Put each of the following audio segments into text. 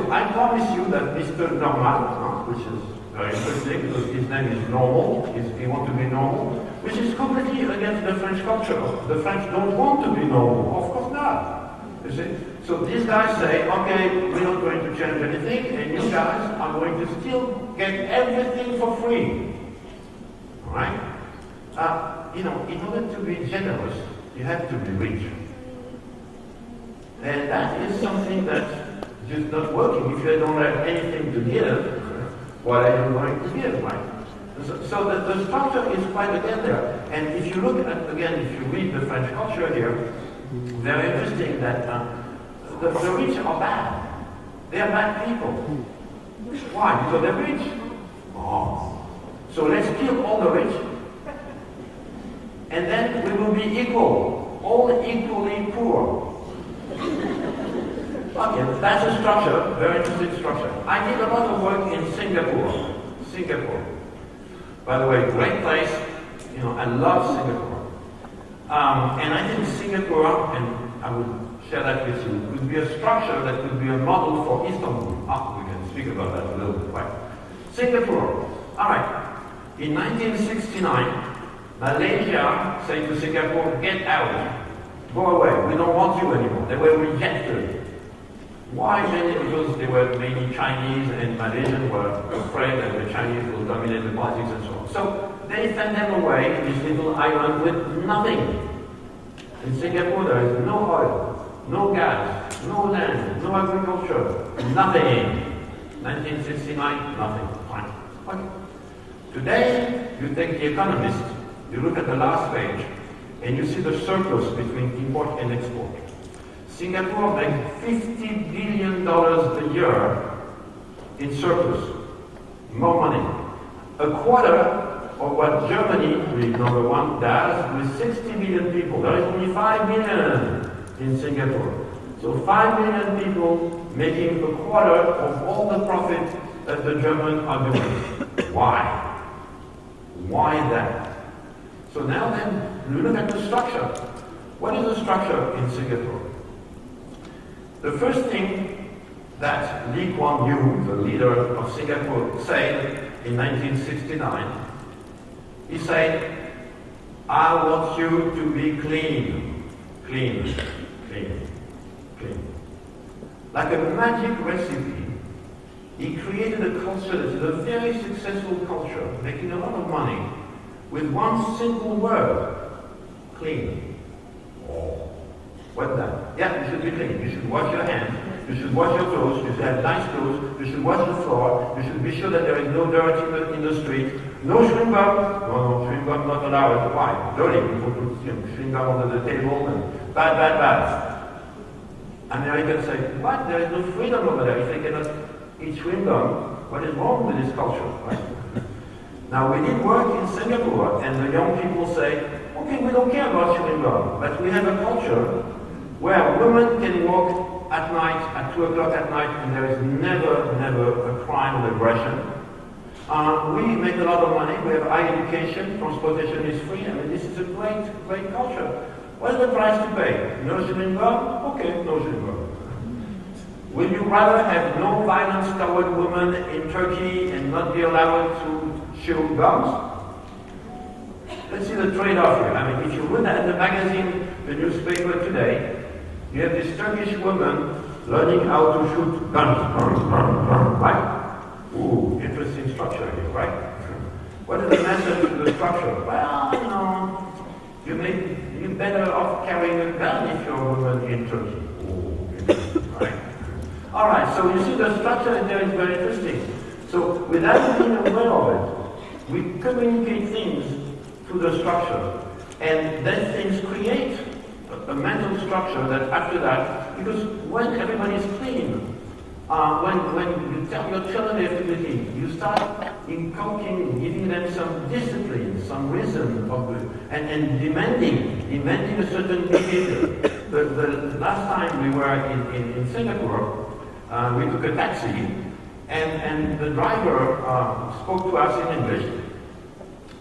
so I promise you that Mr. Normal, which is very interesting because his name is normal, he wants to be normal, which is completely against the French culture. The French don't want to be normal, of course not. You see? So these guys say, okay, we're not going to change anything, and you guys are going to still get everything for free. All right? In order to be generous, you have to be rich. And that is something that's just not working. If you don't have anything to give, what are you going to give, right? So the structure is quite again there. And if you look at, again, if you read the French culture here, very interesting that the rich are bad. They are bad people. Why? Because they're rich. Oh. So let's kill all the rich. And then we will be equal, all equally poor. Okay, that's a structure, very interesting structure. I did a lot of work in Singapore. By the way, great place. I love Singapore. And I think Singapore, and I would share that with you, could be a structure that could be a model for Istanbul. We can speak about that a little bit, right? Singapore. All right. In 1969, Malaysia said to Singapore, get out. Go away. We don't want you anymore. They were rejected. Why? Because they were mainly Chinese, and Malaysians were afraid that the Chinese will dominate the politics and so on. So they sent them away to this little island with nothing. In Singapore, there is no oil, no gas, no land, no agriculture, nothing. 1969, nothing. Fine. Okay. Today, you take The Economist, you look at the last page, and you see the surplus between import and export. Singapore makes $50 billion a year in surplus, more money. A quarter of what Germany, the number one, does with 60 million people. There is only 5 million in Singapore. So 5 million people making a quarter of all the profit that the Germans are doing. Why? Why that? So now then, we look at the structure. What is the structure in Singapore? The first thing that Lee Kuan Yew, the leader of Singapore, said in 1969, he said, I want you to be clean, clean, clean, clean. Like a magic recipe, he created a culture that is a very successful culture, making a lot of money, with one simple word, clean. Oh. What's that? Yeah, you should be clean. You should wash your hands. You should wash your clothes. You should have nice clothes. You should wash the floor. You should be sure that there is no dirt in the street. No chewing gum. No, chewing gum not allowed. Why? Dirty. People put chewing gum under the table and bad. Americans say, what? There is no freedom over there. If they cannot eat chewing gum, what is wrong with this culture? Right? Now, we did work in Singapore, and the young people say, okay, we don't care about chewing gum, but we have a culture where women can walk at night, at 2 o'clock at night, and there is never a crime of aggression. We make a lot of money, we have high education, transportation is free. I mean, this is a great culture. What is the price to pay? No chewing gum? Okay, no chewing gum. Will you rather have no violence toward women in Turkey and not be allowed to chew gums? Let's see the trade-off here. I mean, if you look at the magazine, the newspaper today, you have this Turkish woman learning how to shoot guns. Right? Ooh, interesting structure here, right? What is the message of the structure? Well, you're better off carrying a gun if you're a woman in Turkey. Ooh, right? All right, so you see the structure in there is very interesting. So without being aware of it, we communicate things through the structure. And then things create a mental structure that after that, because when everybody is clean, when you tell your children they have to be clean, you start inculcating, giving them some discipline, some reason and demanding a certain behavior. The last time we were in Singapore, we took a taxi, and the driver spoke to us in English,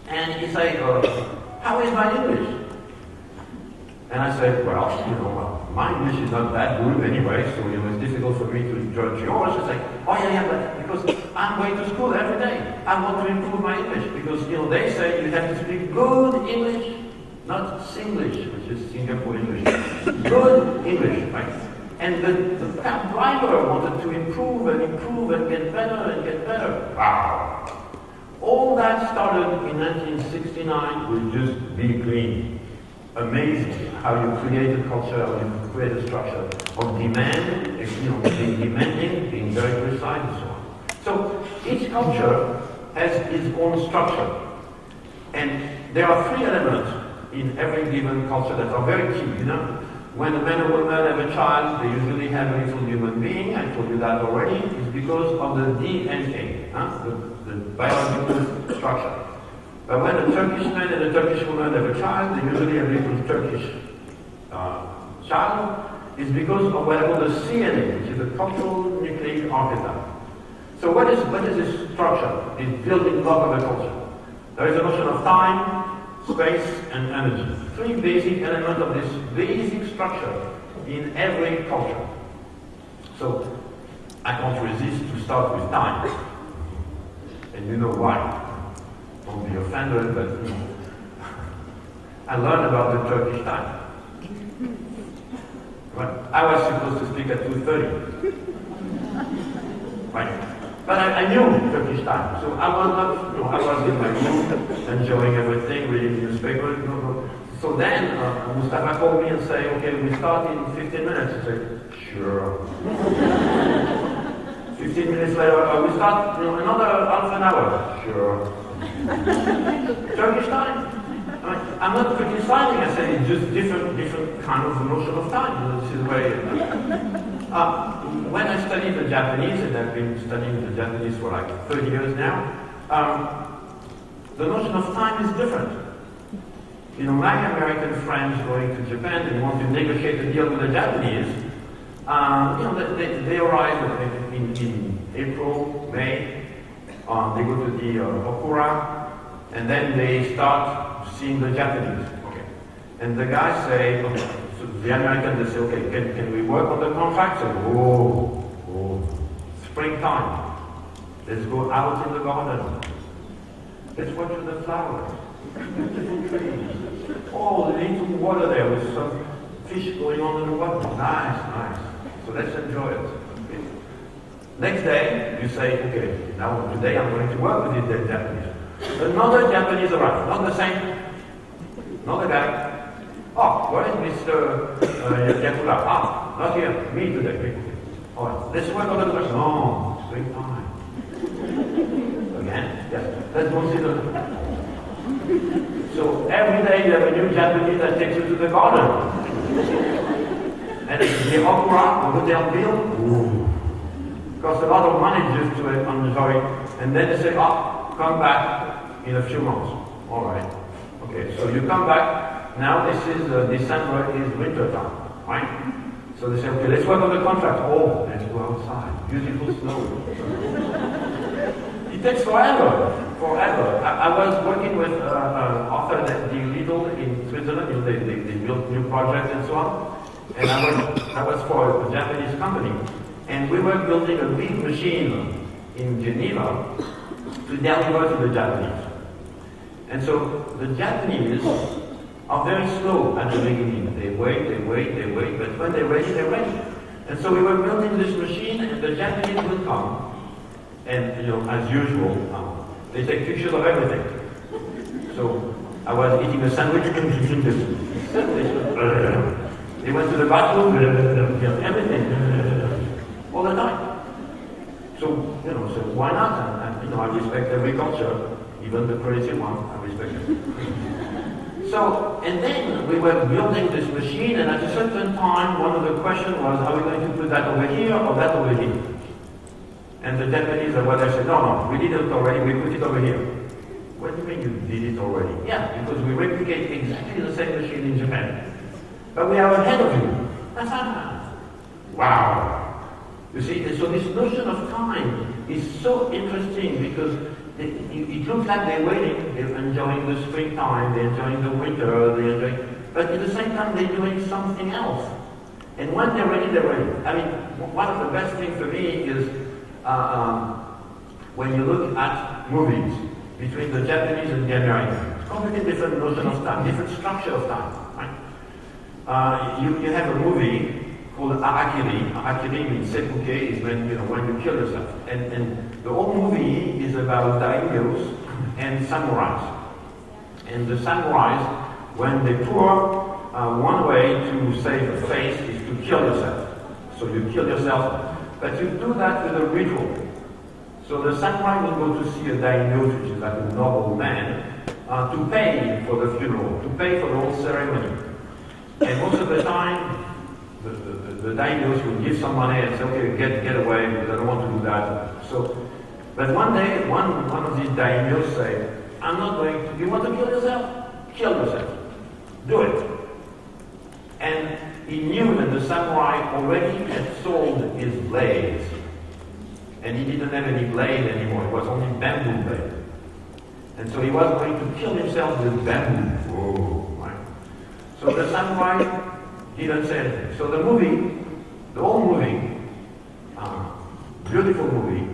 and he said, how is my English? And I said, well, well, my English is not that good anyway, so it's difficult for me to judge yours. I say, oh yeah, but because I'm going to school every day. I want to improve my English because they say you have to speak good English, not Singlish, which is Singapore English. Good English, right? And the cab driver wanted to improve and get better and get better. Wow! All that started in 1969 with just be clean. Amazing how you create a culture, how you create a structure of demand, being demanding, being very precise, and so on. So each culture has its own structure. And there are three elements in every given culture that are very key, When a man or woman have a child, they usually have a little human being. I told you that already. It's because of the DNA, the biological structure. But when a Turkish man and a Turkish woman have a child, they usually have a little Turkish child. It's because of what I call the CNA, which is the cultural nucleic archetype. So what is this structure, this building block of a culture? There is a notion of time, space, and energy. Three basic elements of this basic structure in every culture. So I can't resist to start with time. And you know why. Don't be offended, but I learned about the Turkish time. Well, I was supposed to speak at 2:30. Right. But I knew Turkish time, so I was not, I was in my room, enjoying everything, reading the newspaper. So then Mustafa called me and said, okay, we start in 15 minutes. I said, sure. 15 minutes later, we start another half an hour. Sure. Turkish time. I'm not criticizing, I said it's just different kind of notion of time. This is very... when I studied the Japanese, and I've been studying the Japanese for like 30 years now, the notion of time is different. My American friends going to Japan and want to negotiate a deal with the Japanese, they arrive in April, May, they go to the Okura, and then they start seeing the Japanese. Okay. And the guys say, okay, so the Americans, they say, okay, can we work on the contract? So, springtime. Let's go out in the garden. Let's watch the flowers. Beautiful trees. Oh, little water there with some fish going on in the water. Nice. So let's enjoy it. Okay. Next day, you say, okay, now today I'm going to work with the Japanese. Another Japanese arrives, not the same. Another guy. Oh, where is Mr. Yakula? Not here. Me today. All right, let's work on the question. Oh, springtime. Again? Yes. Let's consider. So every day you have a new Japanese that takes you to the garden. And it's the opera, the hotel bill. Costs a lot of money just to enjoy it. And then they say, come back in a few months. All right. Okay, so you come back. Now this is December is winter time, right? So they say, okay, let's work on the contract. Oh, let's go outside. Beautiful snow. It takes forever. I was working with author that the Lidl in Switzerland. They built new projects and so on. And I was for a Japanese company, and we were building a big machine in Geneva to deliver to the Japanese. And so the Japanese are very slow at the beginning. They wait, but when they're ready, they're ready. And so we were building this machine, and the Japanese would come, and as usual, they take pictures of everything. So I was eating a sandwich and eating this. They went to the bathroom, everything, all the time. So why not? And I respect every culture, even the crazy one, I respect it. So, and then we were building this machine, and at a certain time, one of the questions was, are we going to put that over here or that over here? And the Japanese said, no, we did it already, we put it over here. What do you mean you did it already? Yeah, because we replicate exactly the same machine in Japan. But we are ahead of you. Wow. You see, so this notion of time is so interesting because it looks like they're waiting, they're enjoying the springtime, they're enjoying the winter, but at the same time they're doing something else. And when they're ready, they're ready. I mean, one of the best things for me is when you look at movies between the Japanese and the Americans. Completely different notion of time, different structure of time. Right? You have a movie called Arakiri. Arakiri means seppuku, is when you kill yourself. And the whole movie is about daimyos and samurais. And the samurais, when they tour, one way to save a face is to kill yourself. So you kill yourself, but you do that with a ritual. So the samurai will go to see a daimyo, which is like a noble man, to pay for the funeral, to pay for the whole ceremony. And most of the time, the daimyos will give some money and say, okay, get away, because I don't want to do that. So, but one day, one of these daimyos say, I'm not going to, you want to kill yourself? Kill yourself. Do it. And he knew that the samurai already had sold his blades. And he didn't have any blade anymore, it was only bamboo blade. And so he was going to kill himself with bamboo. Whoa, right? So the samurai didn't say anything. So the whole movie, beautiful movie,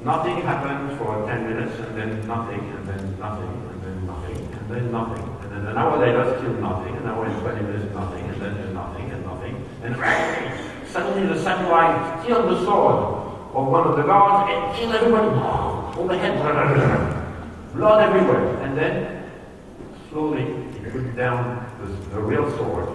nothing happened for 10 minutes, and then nothing, and then nothing, and then nothing, and then nothing. And then an hour later, still nothing, an hour and 20 minutes, nothing, and then nothing, and nothing. And suddenly the samurai steal the sword of one of the guards and kill everybody. All the heads, blood everywhere. And then, slowly, he put down the real sword,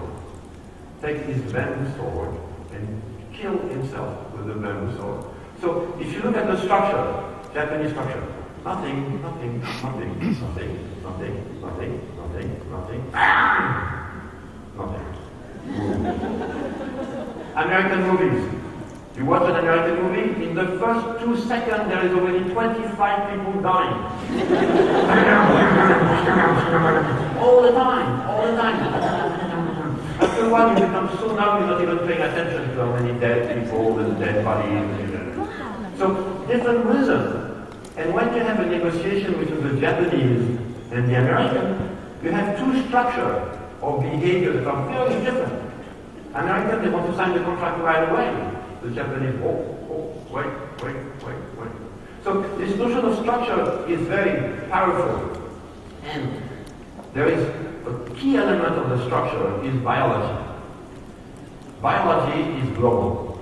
take his bamboo sword, and kill himself with the bamboo sword. So, if you look at the structure, Japanese structure, nothing, nothing, nothing, nothing, nothing, nothing, nothing, nothing, nothing. American movies. You watch an American movie, in the first 2 seconds there is already 25 people dying. All the time, all the time. After a while you become so numb you're not even paying attention to how many dead people and dead bodies. So, different rhythm. And when you have a negotiation between the Japanese and the American, you have two structures of behavior that are very different. Americans, they want to sign the contract right away. The Japanese, wait. So this notion of structure is very powerful. And there is a key element of the structure is biology. Biology is global.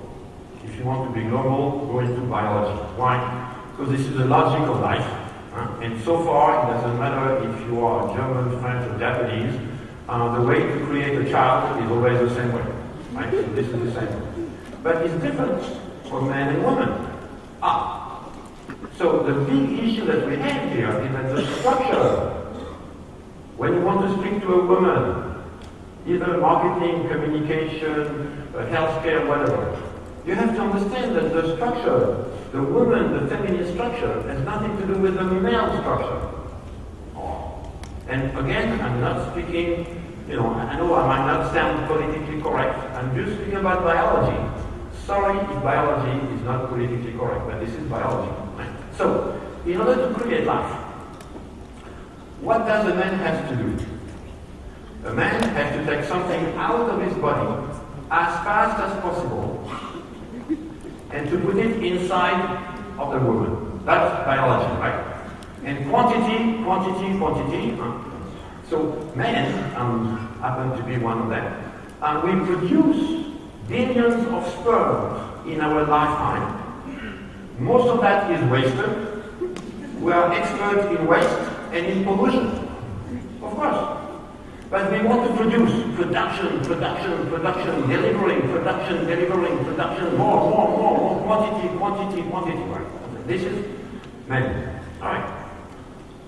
If you want to be global, go into biology. Why? Because this is the logic of life. And so far, it doesn't matter if you are German, French, or Japanese, the way to create a child is always the same way. Right? So this is the same way. But it's different for men and women. So the big issue that we have here is that the structure, when you want to speak to a woman, either marketing, communication, healthcare, whatever, you have to understand that the structure, the woman, the feminine structure, has nothing to do with the male structure. And again, I'm not speaking, I know I might not sound politically correct. I'm just speaking about biology. Sorry if biology is not politically correct, but this is biology. Right? So, in order to create life, what does a man have to do? A man has to take something out of his body as fast as possible and to put it inside of the woman. That's biology, right? And quantity. So men happen to be one of them. And we produce billions of sperm in our lifetime. Most of that is wasted. We are experts in waste and in pollution. Of course. But we want to produce production, delivering, more, quantity. Right? This is men. Alright?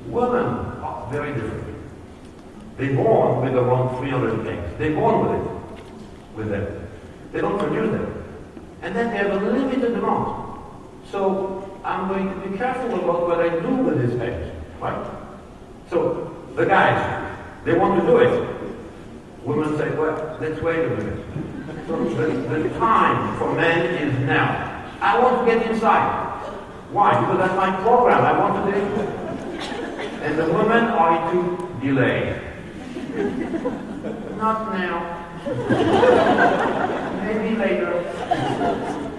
Women are very different. They're born with around 300 eggs. They're born with them. They don't produce them. And then they have a limited amount. So I'm going to be careful about what I do with these eggs. Right? So the guys, they want to do it. Women say, well, let's wait a minute. So the time for men is now. I want to get inside. Why? Because that's my program. I want to do it. And the women are to delay. Not now. Maybe later.